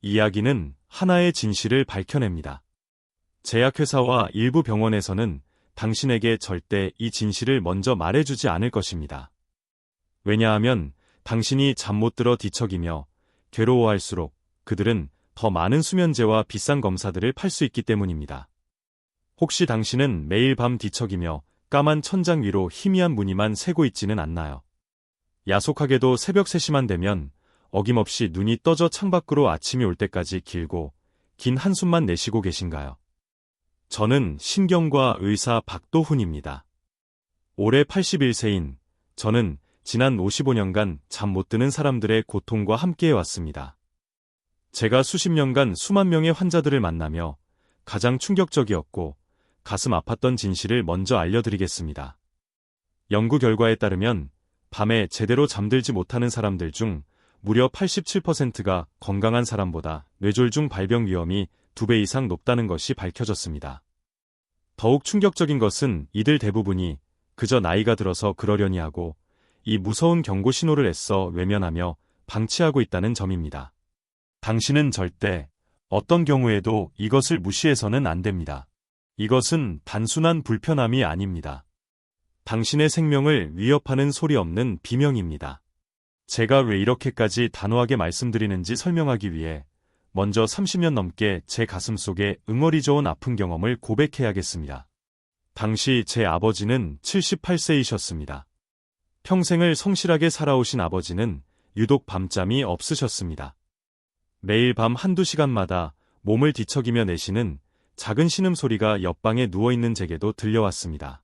이야기는 하나의 진실을 밝혀냅니다. 제약회사와 일부 병원에서는 당신에게 절대 이 진실을 먼저 말해주지 않을 것입니다. 왜냐하면 당신이 잠 못 들어 뒤척이며 괴로워할수록 그들은 더 많은 수면제와 비싼 검사들을 팔 수 있기 때문입니다. 혹시 당신은 매일 밤 뒤척이며 까만 천장 위로 희미한 무늬만 새고 있지는 않나요? 야속하게도 새벽 3시만 되면 어김없이 눈이 떠져 창밖으로 아침이 올 때까지 길고 긴 한숨만 내쉬고 계신가요? 저는 신경과 의사 박도훈입니다. 올해 81세인 저는 지난 55년간 잠 못 드는 사람들의 고통과 함께해 왔습니다. 제가 수십 년간 수만 명의 환자들을 만나며 가장 충격적이었고 가슴 아팠던 진실을 먼저 알려드리겠습니다. 연구 결과에 따르면 밤에 제대로 잠들지 못하는 사람들 중 무려 87%가 건강한 사람보다 뇌졸중 발병 위험이 2배 이상 높다는 것이 밝혀졌습니다. 더욱 충격적인 것은 이들 대부분이 그저 나이가 들어서 그러려니 하고 이 무서운 경고 신호를 애써 외면하며 방치하고 있다는 점입니다. 당신은 절대 어떤 경우에도 이것을 무시해서는 안 됩니다. 이것은 단순한 불편함이 아닙니다. 당신의 생명을 위협하는 소리 없는 비명입니다. 제가 왜 이렇게까지 단호하게 말씀드리는지 설명하기 위해 먼저 30년 넘게 제 가슴속에 응어리 저은 아픈 경험을 고백해야겠습니다. 당시 제 아버지는 78세이셨습니다. 평생을 성실하게 살아오신 아버지는 유독 밤잠이 없으셨습니다. 매일 밤 한두 시간마다 몸을 뒤척이며 내쉬는 작은 신음소리가 옆방에 누워있는 제게도 들려왔습니다.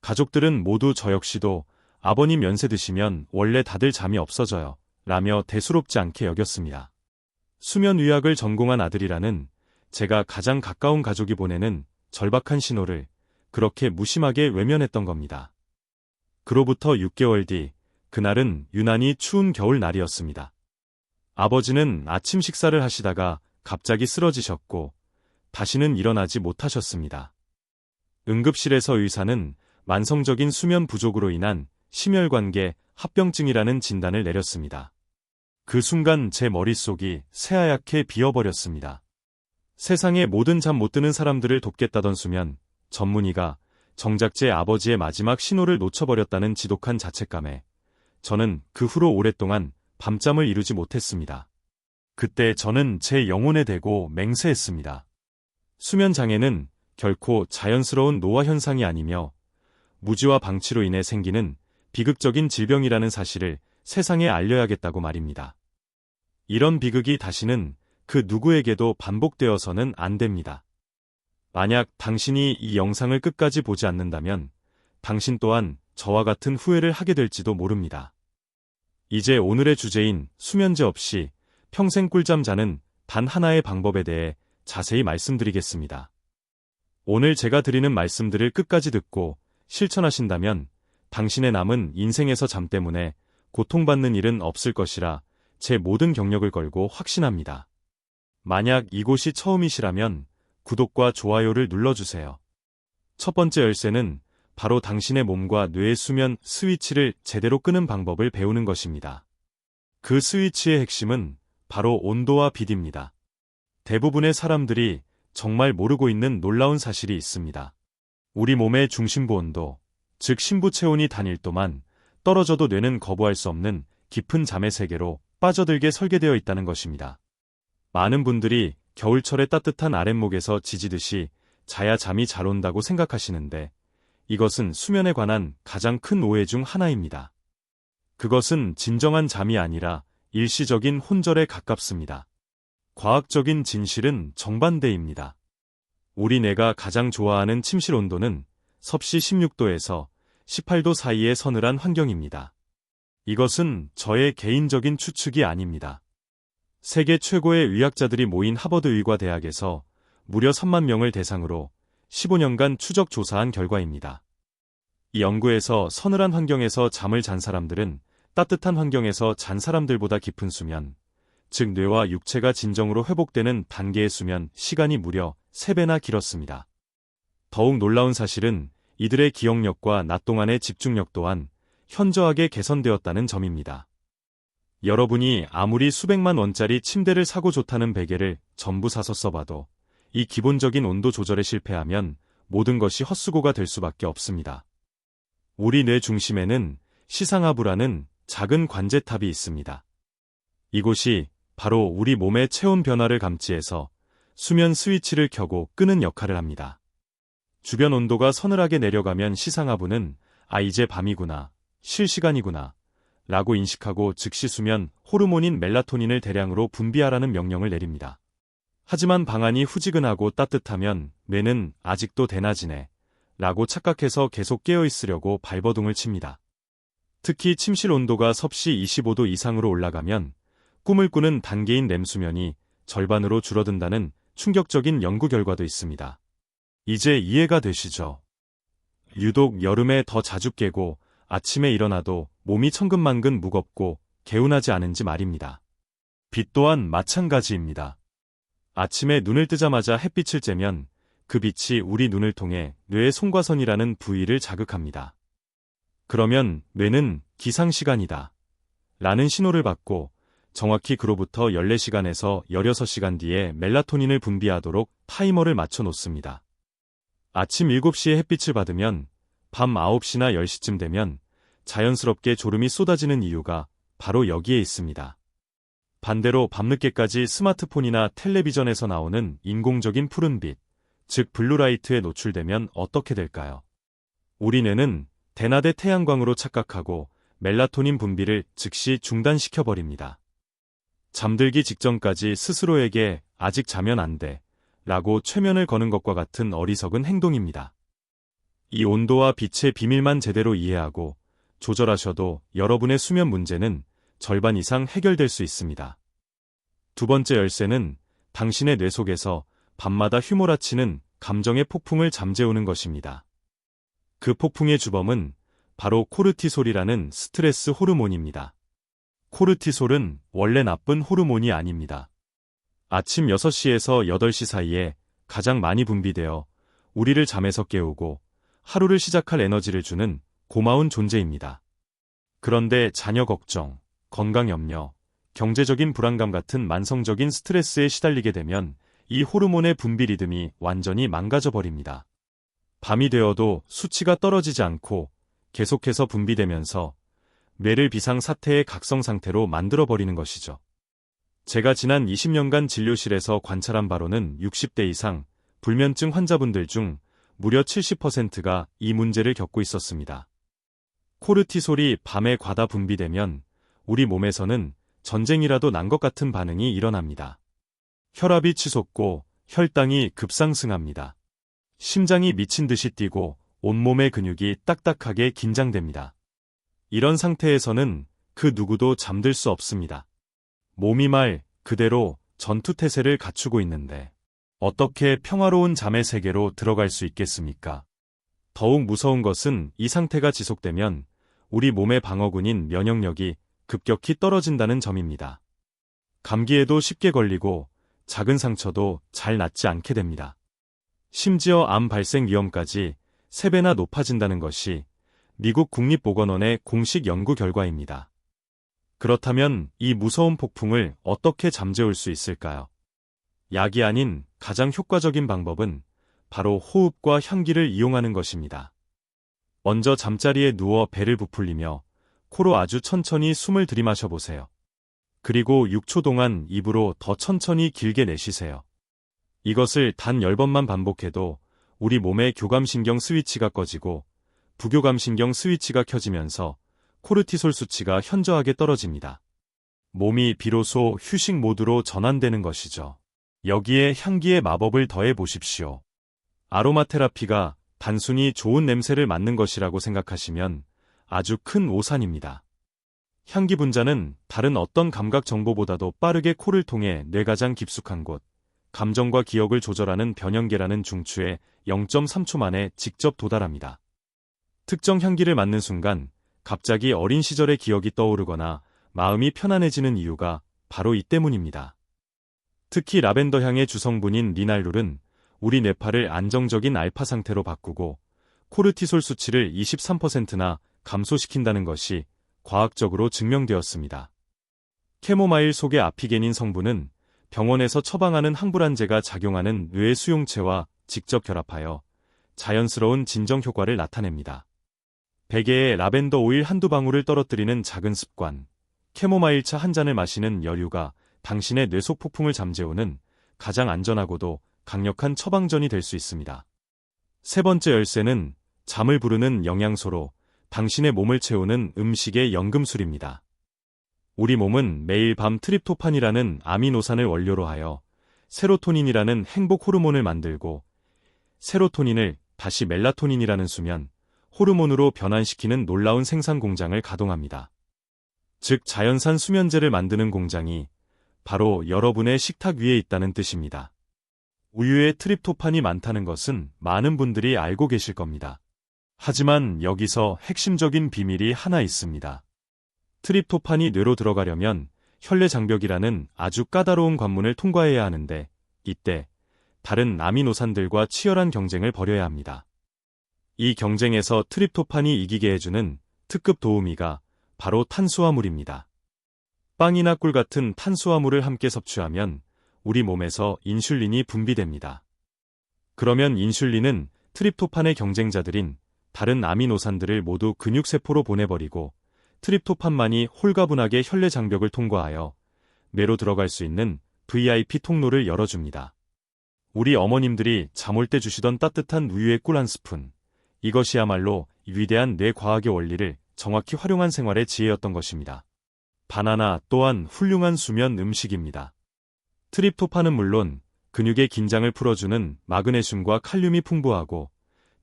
가족들은 모두 저 역시도 아버님 연세 드시면 원래 다들 잠이 없어져요 라며 대수롭지 않게 여겼습니다. 수면의학을 전공한 아들이라는 제가 가장 가까운 가족이 보내는 절박한 신호를 그렇게 무심하게 외면했던 겁니다. 그로부터 6개월 뒤 그날은 유난히 추운 겨울날이었습니다. 아버지는 아침 식사를 하시다가 갑자기 쓰러지셨고 다시는 일어나지 못하셨습니다. 응급실에서 의사는 만성적인 수면 부족으로 인한 심혈관계 합병증이라는 진단을 내렸습니다. 그 순간 제 머릿속이 새하얗게 비어버렸습니다. 세상의 모든 잠 못 드는 사람들을 돕겠다던 수면 전문의가 정작 제 아버지의 마지막 신호를 놓쳐버렸다는 지독한 자책감에 저는 그 후로 오랫동안 밤잠을 이루지 못했습니다. 그때 저는 제 영혼에 대고 맹세했습니다. 수면장애는 결코 자연스러운 노화 현상이 아니며 무지와 방치로 인해 생기는 비극적인 질병이라는 사실을 세상에 알려야겠다고 말입니다. 이런 비극이 다시는 그 누구에게도 반복되어서는 안 됩니다. 만약 당신이 이 영상을 끝까지 보지 않는다면 당신 또한 저와 같은 후회를 하게 될지도 모릅니다. 이제 오늘의 주제인 수면제 없이 평생 꿀잠 자는 단 하나의 방법에 대해 자세히 말씀드리겠습니다. 오늘 제가 드리는 말씀들을 끝까지 듣고 실천하신다면 당신의 남은 인생에서 잠 때문에 고통받는 일은 없을 것이라 제 모든 경력을 걸고 확신합니다. 만약 이곳이 처음이시라면 구독과 좋아요를 눌러주세요. 첫 번째 열쇠는 바로 당신의 몸과 뇌의 수면 스위치를 제대로 끄는 방법을 배우는 것입니다. 그 스위치의 핵심은 바로 온도와 빛입니다. 대부분의 사람들이 정말 모르고 있는 놀라운 사실이 있습니다. 우리 몸의 중심부 온도, 즉 심부 체온이 단 1도만 떨어져도 뇌는 거부할 수 없는 깊은 잠의 세계로 빠져들게 설계되어 있다는 것입니다. 많은 분들이 겨울철에 따뜻한 아랫목에서 지지듯이 자야 잠이 잘 온다고 생각하시는데 이것은 수면에 관한 가장 큰 오해 중 하나입니다. 그것은 진정한 잠이 아니라 일시적인 혼절에 가깝습니다. 과학적인 진실은 정반대입니다. 우리 뇌가 가장 좋아하는 침실 온도는 섭씨 16도에서 18도 사이의 서늘한 환경입니다. 이것은 저의 개인적인 추측이 아닙니다. 세계 최고의 의학자들이 모인 하버드 의과대학에서 무려 3만 명을 대상으로 15년간 추적 조사한 결과입니다. 이 연구에서 서늘한 환경에서 잠을 잔 사람들은 따뜻한 환경에서 잔 사람들보다 깊은 수면, 즉 뇌와 육체가 진정으로 회복되는 단계의 수면 시간이 무려 3배나 길었습니다. 더욱 놀라운 사실은 이들의 기억력과 낮 동안의 집중력 또한 현저하게 개선되었다는 점입니다. 여러분이 아무리 수백만 원짜리 침대를 사고 좋다는 베개를 전부 사서 써봐도 이 기본적인 온도 조절에 실패하면 모든 것이 헛수고가 될 수밖에 없습니다. 우리 뇌 중심에는 시상하부라는 작은 관제탑이 있습니다. 이곳이 바로 우리 몸의 체온 변화를 감지해서 수면 스위치를 켜고 끄는 역할을 합니다. 주변 온도가 서늘하게 내려가면 시상하부는 이제 밤이구나, 쉴 시간이구나 라고 인식하고 즉시 수면 호르몬인 멜라토닌을 대량으로 분비하라는 명령을 내립니다. 하지만 방안이 후지근하고 따뜻하면 뇌는 아직도 대낮이네 라고 착각해서 계속 깨어있으려고 발버둥을 칩니다. 특히 침실 온도가 섭씨 25도 이상으로 올라가면 꿈을 꾸는 단계인 렘수면이 절반으로 줄어든다는 충격적인 연구 결과도 있습니다. 이제 이해가 되시죠? 유독 여름에 더 자주 깨고 아침에 일어나도 몸이 천근만근 무겁고 개운하지 않은지 말입니다. 빛 또한 마찬가지입니다. 아침에 눈을 뜨자마자 햇빛을 쬐면 그 빛이 우리 눈을 통해 뇌의 송과선이라는 부위를 자극합니다. 그러면 뇌는 기상시간이다 라는 신호를 받고 정확히 그로부터 14시간에서 16시간 뒤에 멜라토닌을 분비하도록 타이머를 맞춰 놓습니다. 아침 7시에 햇빛을 받으면 밤 9시나 10시쯤 되면 자연스럽게 졸음이 쏟아지는 이유가 바로 여기에 있습니다. 반대로 밤늦게까지 스마트폰이나 텔레비전에서 나오는 인공적인 푸른빛, 즉 블루라이트에 노출되면 어떻게 될까요? 우리 뇌는 대낮의 태양광으로 착각하고 멜라토닌 분비를 즉시 중단시켜버립니다. 잠들기 직전까지 스스로에게 아직 자면 안 돼 라고 최면을 거는 것과 같은 어리석은 행동입니다. 이 온도와 빛의 비밀만 제대로 이해하고 조절하셔도 여러분의 수면 문제는 절반 이상 해결될 수 있습니다. 두 번째 열쇠는 당신의 뇌 속에서 밤마다 휘몰아치는 감정의 폭풍을 잠재우는 것입니다. 그 폭풍의 주범은 바로 코르티솔이라는 스트레스 호르몬입니다. 코르티솔은 원래 나쁜 호르몬이 아닙니다. 아침 6시에서 8시 사이에 가장 많이 분비되어 우리를 잠에서 깨우고 하루를 시작할 에너지를 주는 고마운 존재입니다. 그런데 자녀 걱정, 건강 염려, 경제적인 불안감 같은 만성적인 스트레스에 시달리게 되면 이 호르몬의 분비 리듬이 완전히 망가져 버립니다. 밤이 되어도 수치가 떨어지지 않고 계속해서 분비되면서 뇌를 비상사태의 각성 상태로 만들어버리는 것이죠. 제가 지난 20년간 진료실에서 관찰한 바로는 60대 이상 불면증 환자분들 중 무려 70%가 이 문제를 겪고 있었습니다. 코르티솔이 밤에 과다 분비되면 우리 몸에서는 전쟁이라도 난 것 같은 반응이 일어납니다. 혈압이 치솟고 혈당이 급상승합니다. 심장이 미친 듯이 뛰고 온몸의 근육이 딱딱하게 긴장됩니다. 이런 상태에서는 그 누구도 잠들 수 없습니다. 몸이 말 그대로 전투태세를 갖추고 있는데 어떻게 평화로운 잠의 세계로 들어갈 수 있겠습니까? 더욱 무서운 것은 이 상태가 지속되면 우리 몸의 방어군인 면역력이 급격히 떨어진다는 점입니다. 감기에도 쉽게 걸리고 작은 상처도 잘 낫지 않게 됩니다. 심지어 암 발생 위험까지 3배나 높아진다는 것이 미국 국립보건원의 공식 연구 결과입니다. 그렇다면 이 무서운 폭풍을 어떻게 잠재울 수 있을까요? 약이 아닌 가장 효과적인 방법은 바로 호흡과 향기를 이용하는 것입니다. 먼저 잠자리에 누워 배를 부풀리며 코로 아주 천천히 숨을 들이마셔 보세요. 그리고 6초 동안 입으로 더 천천히 길게 내쉬세요. 이것을 단 10번만 반복해도 우리 몸의 교감신경 스위치가 꺼지고 부교감신경 스위치가 켜지면서 코르티솔 수치가 현저하게 떨어집니다. 몸이 비로소 휴식 모드로 전환되는 것이죠. 여기에 향기의 마법을 더해 보십시오. 아로마 테라피가 단순히 좋은 냄새를 맡는 것이라고 생각하시면 아주 큰 오산입니다. 향기 분자는 다른 어떤 감각 정보보다도 빠르게 코를 통해 뇌 가장 깊숙한 곳, 감정과 기억을 조절하는 변형계라는 중추에 0.3초 만에 직접 도달합니다. 특정 향기를 맡는 순간 갑자기 어린 시절의 기억이 떠오르거나 마음이 편안해지는 이유가 바로 이 때문입니다. 특히 라벤더 향의 주성분인 리날룰은 우리 뇌파를 안정적인 알파 상태로 바꾸고 코르티솔 수치를 23%나 감소시킨다는 것이 과학적으로 증명되었습니다. 캐모마일 속의 아피게닌 성분은 병원에서 처방하는 항불안제가 작용하는 뇌 수용체와 직접 결합하여 자연스러운 진정 효과를 나타냅니다. 베개에 라벤더 오일 한두 방울을 떨어뜨리는 작은 습관, 캐모마일차 한 잔을 마시는 여유가 당신의 뇌속 폭풍을 잠재우는 가장 안전하고도 강력한 처방전이 될 수 있습니다. 세 번째 열쇠는 잠을 부르는 영양소로 당신의 몸을 채우는 음식의 연금술입니다. 우리 몸은 매일 밤 트립토판이라는 아미노산을 원료로 하여 세로토닌이라는 행복 호르몬을 만들고, 세로토닌을 다시 멜라토닌이라는 수면 호르몬으로 변환시키는 놀라운 생산 공장을 가동합니다. 즉 자연산 수면제를 만드는 공장이 바로 여러분의 식탁 위에 있다는 뜻입니다. 우유에 트립토판이 많다는 것은 많은 분들이 알고 계실 겁니다. 하지만 여기서 핵심적인 비밀이 하나 있습니다. 트립토판이 뇌로 들어가려면 혈내 장벽이라는 아주 까다로운 관문을 통과해야 하는데, 이때 다른 아미노산들과 치열한 경쟁을 벌여야 합니다. 이 경쟁에서 트립토판이 이기게 해주는 특급 도우미가 바로 탄수화물입니다. 빵이나 꿀 같은 탄수화물을 함께 섭취하면 우리 몸에서 인슐린이 분비됩니다. 그러면 인슐린은 트립토판의 경쟁자들인 다른 아미노산들을 모두 근육세포로 보내버리고 트립토판만이 홀가분하게 혈내 장벽을 통과하여 뇌로 들어갈 수 있는 VIP 통로를 열어줍니다. 우리 어머님들이 잠올 때 주시던 따뜻한 우유에 꿀 한 스푼, 이것이야말로 위대한 뇌과학의 원리를 정확히 활용한 생활의 지혜였던 것입니다. 바나나 또한 훌륭한 수면 음식입니다. 트립토판은 물론 근육의 긴장을 풀어주는 마그네슘과 칼륨이 풍부하고,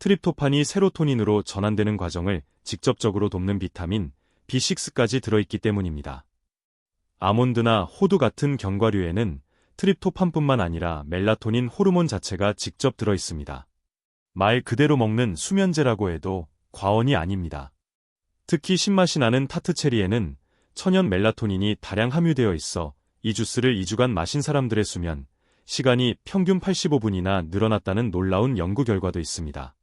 트립토판이 세로토닌으로 전환되는 과정을 직접적으로 돕는 비타민 B6까지 들어있기 때문입니다. 아몬드나 호두 같은 견과류에는 트립토판뿐만 아니라 멜라토닌 호르몬 자체가 직접 들어있습니다. 말 그대로 먹는 수면제라고 해도 과언이 아닙니다. 특히 신맛이 나는 타트체리에는 천연 멜라토닌이 다량 함유되어 있어 이 주스를 2주간 마신 사람들의 수면 시간이 평균 85분이나 늘어났다는 놀라운 연구 결과도 있습니다.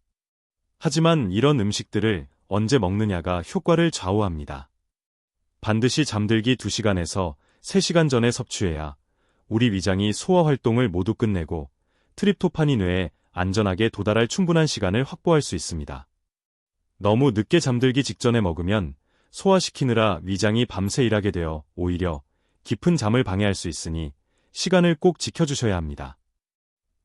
하지만 이런 음식들을 언제 먹느냐가 효과를 좌우합니다. 반드시 잠들기 2시간에서 3시간 전에 섭취해야 우리 위장이 소화 활동을 모두 끝내고 트립토판이 뇌에 안전하게 도달할 충분한 시간을 확보할 수 있습니다. 너무 늦게 잠들기 직전에 먹으면 소화시키느라 위장이 밤새 일하게 되어 오히려 깊은 잠을 방해할 수 있으니 시간을 꼭 지켜주셔야 합니다.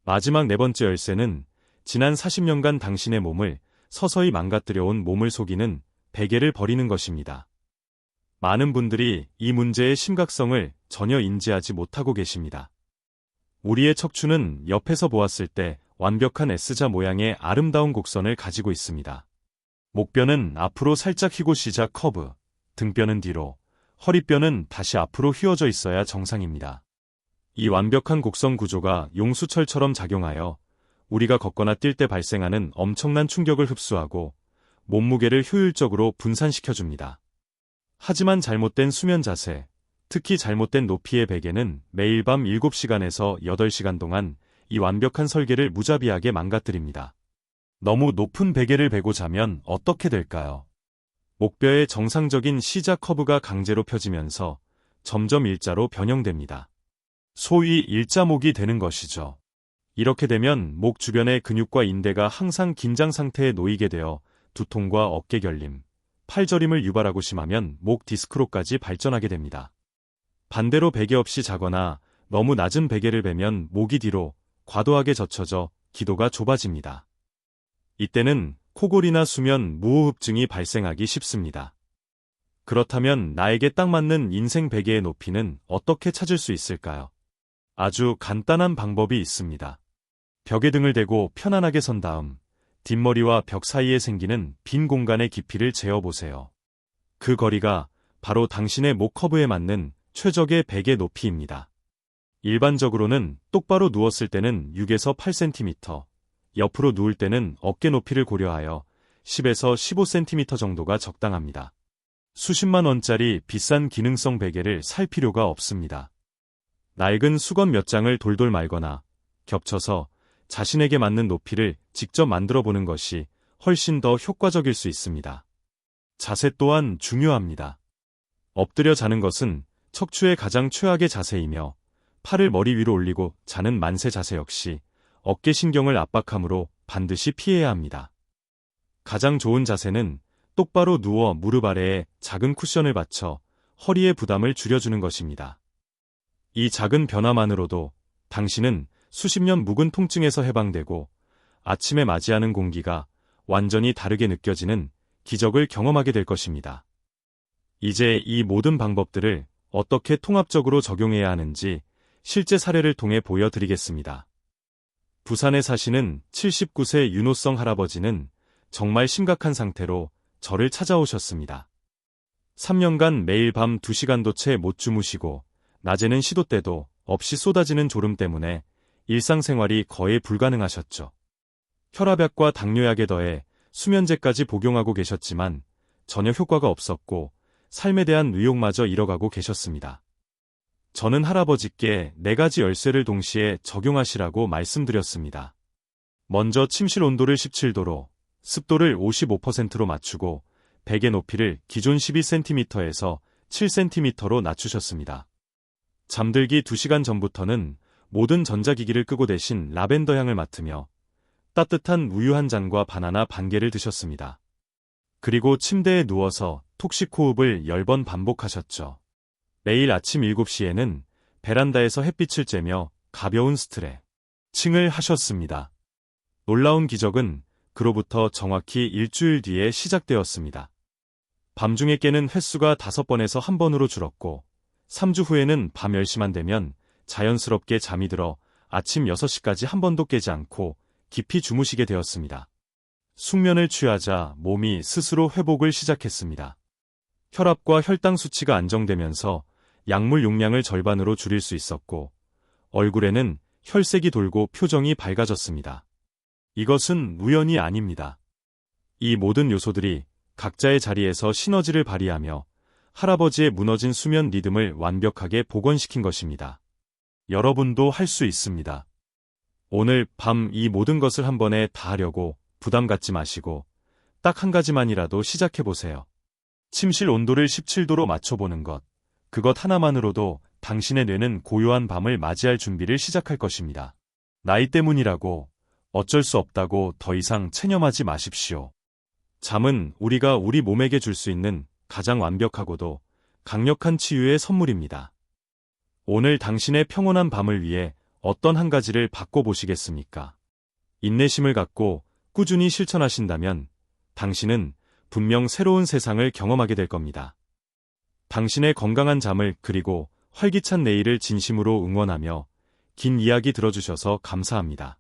마지막 네 번째 열쇠는 지난 40년간 당신의 몸을 서서히 망가뜨려온 몸을 속이는 베개를 버리는 것입니다. 많은 분들이 이 문제의 심각성을 전혀 인지하지 못하고 계십니다. 우리의 척추는 옆에서 보았을 때 완벽한 S자 모양의 아름다운 곡선을 가지고 있습니다. 목뼈는 앞으로 살짝 휘고 시작 커브, 등뼈는 뒤로, 허리뼈는 다시 앞으로 휘어져 있어야 정상입니다. 이 완벽한 곡선 구조가 용수철처럼 작용하여 우리가 걷거나 뛸 때 발생하는 엄청난 충격을 흡수하고 몸무게를 효율적으로 분산시켜줍니다. 하지만 잘못된 수면 자세, 특히 잘못된 높이의 베개는 매일 밤 7시간에서 8시간 동안 이 완벽한 설계를 무자비하게 망가뜨립니다. 너무 높은 베개를 베고 자면 어떻게 될까요? 목뼈의 정상적인 시작 커브가 강제로 펴지면서 점점 일자로 변형됩니다. 소위 일자목이 되는 것이죠. 이렇게 되면 목 주변의 근육과 인대가 항상 긴장 상태에 놓이게 되어 두통과 어깨 결림, 팔저림을 유발하고 심하면 목 디스크로까지 발전하게 됩니다. 반대로 베개 없이 자거나 너무 낮은 베개를 베면 목이 뒤로 과도하게 젖혀져 기도가 좁아집니다. 이때는 코골이나 수면 무호흡증이 발생하기 쉽습니다. 그렇다면 나에게 딱 맞는 인생 베개의 높이는 어떻게 찾을 수 있을까요? 아주 간단한 방법이 있습니다. 벽에 등을 대고 편안하게 선 다음 뒷머리와 벽 사이에 생기는 빈 공간의 깊이를 재어보세요. 그 거리가 바로 당신의 목 커브에 맞는 최적의 베개 높이입니다. 일반적으로는 똑바로 누웠을 때는 6에서 8cm, 옆으로 누울 때는 어깨 높이를 고려하여 10에서 15cm 정도가 적당합니다. 수십만 원짜리 비싼 기능성 베개를 살 필요가 없습니다. 낡은 수건 몇 장을 돌돌 말거나 겹쳐서 자신에게 맞는 높이를 직접 만들어 보는 것이 훨씬 더 효과적일 수 있습니다. 자세 또한 중요합니다. 엎드려 자는 것은 척추의 가장 최악의 자세이며 팔을 머리 위로 올리고 자는 만세 자세 역시 어깨 신경을 압박하므로 반드시 피해야 합니다. 가장 좋은 자세는 똑바로 누워 무릎 아래에 작은 쿠션을 받쳐 허리의 부담을 줄여주는 것입니다. 이 작은 변화만으로도 당신은 수십 년 묵은 통증에서 해방되고 아침에 맞이하는 공기가 완전히 다르게 느껴지는 기적을 경험하게 될 것입니다. 이제 이 모든 방법들을 어떻게 통합적으로 적용해야 하는지 실제 사례를 통해 보여드리겠습니다. 부산에 사시는 79세 윤호성 할아버지는 정말 심각한 상태로 저를 찾아오셨습니다. 3년간 매일 밤 2시간도 채 못 주무시고 낮에는 시도 때도 없이 쏟아지는 졸음 때문에 일상생활이 거의 불가능하셨죠. 혈압약과 당뇨약에 더해 수면제까지 복용하고 계셨지만 전혀 효과가 없었고 삶에 대한 의욕마저 잃어가고 계셨습니다. 저는 할아버지께 4가지 열쇠를 동시에 적용하시라고 말씀드렸습니다. 먼저 침실 온도를 17도로, 습도를 55%로 맞추고 베개 높이를 기존 12cm에서 7cm로 낮추셨습니다. 잠들기 2시간 전부터는 모든 전자기기를 끄고 대신 라벤더 향을 맡으며 따뜻한 우유 한 잔과 바나나 반 개를 드셨습니다. 그리고 침대에 누워서 톡식 호흡을 10번 반복하셨죠. 매일 아침 7시에는 베란다에서 햇빛을 쬐며 가벼운 스트레칭을 하셨습니다. 놀라운 기적은 그로부터 정확히 일주일 뒤에 시작되었습니다. 밤중에 깨는 횟수가 5번에서 1번으로 줄었고 3주 후에는 밤 10시만 되면 자연스럽게 잠이 들어 아침 6시까지 한 번도 깨지 않고 깊이 주무시게 되었습니다. 숙면을 취하자 몸이 스스로 회복을 시작했습니다. 혈압과 혈당 수치가 안정되면서 약물 용량을 절반으로 줄일 수 있었고 얼굴에는 혈색이 돌고 표정이 밝아졌습니다. 이것은 우연이 아닙니다. 이 모든 요소들이 각자의 자리에서 시너지를 발휘하며 할아버지의 무너진 수면 리듬을 완벽하게 복원시킨 것입니다. 여러분도 할 수 있습니다. 오늘 밤 이 모든 것을 한 번에 다 하려고 부담 갖지 마시고 딱 한 가지만이라도 시작해보세요. 침실 온도를 17도로 맞춰보는 것. 그것 하나만으로도 당신의 뇌는 고요한 밤을 맞이할 준비를 시작할 것입니다. 나이 때문이라고 어쩔 수 없다고 더 이상 체념하지 마십시오. 잠은 우리가 우리 몸에게 줄 수 있는 가장 완벽하고도 강력한 치유의 선물입니다. 오늘 당신의 평온한 밤을 위해 어떤 한 가지를 바꿔보시겠습니까? 인내심을 갖고 꾸준히 실천하신다면 당신은 분명 새로운 세상을 경험하게 될 겁니다. 당신의 건강한 잠을 그리고 활기찬 내일을 진심으로 응원하며 긴 이야기 들어주셔서 감사합니다.